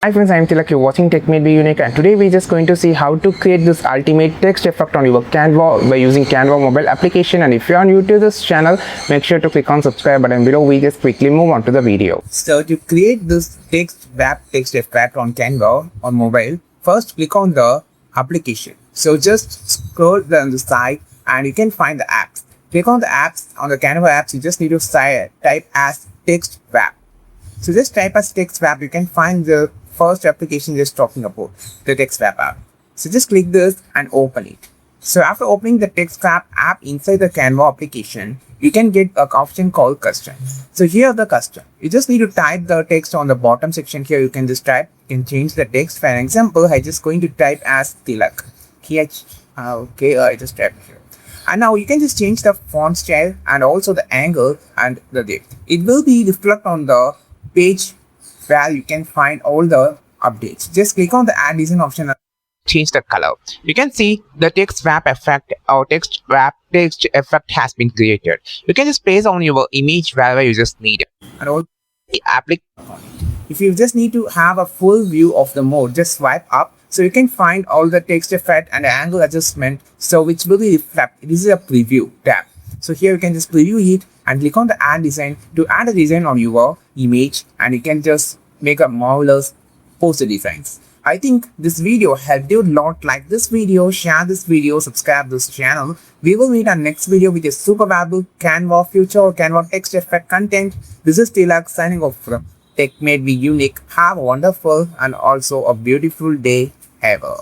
Hi friends, I am Tilak, you're watching Tech Made Be Unique, and today we're just going to see how to create this ultimate text effect on your Canva by using Canva mobile application. And if you are new to this channel, make sure to click on subscribe button below. We just quickly move on to the video. So to create this wrap text effect on Canva on mobile, first click on the application. So just scroll down the side and you can find the apps. Click on the apps, on the Canva apps, you just need to type as text wrap. So just type as text wrap, you can find the first application just talking about the text wrap app. So just click this and open it. So after opening the text wrap app inside the Canva application, you can get an option called custom. So here the custom, you just need to type the text on the bottom section here. You can just type, you can change the text. For an example, I just going to type as Tilak. I just type here. And now you can just change the font style and also the angle and the depth. It will be reflect on the page where you can find all the updates. Just click on the add design option and change the color. You can see the text wrap effect or text effect has been created. You can just place on your image wherever you just need it. And also the application. If you just need to have a full view of the mode, just swipe up. So you can find all the text effect and the angle adjustment. So which will be reflect. This is a preview tab. So here you can just preview it and click on the add design to add a design on your image, and you can just make a marvelous poster designs. I think this video helped you a lot. Like this video, share this video, subscribe this channel. We will meet our next video with a super valuable Canva future or Canva text effect content. This is Tilak signing off from Tech Made Be Unique. Have a wonderful and also a beautiful day ever.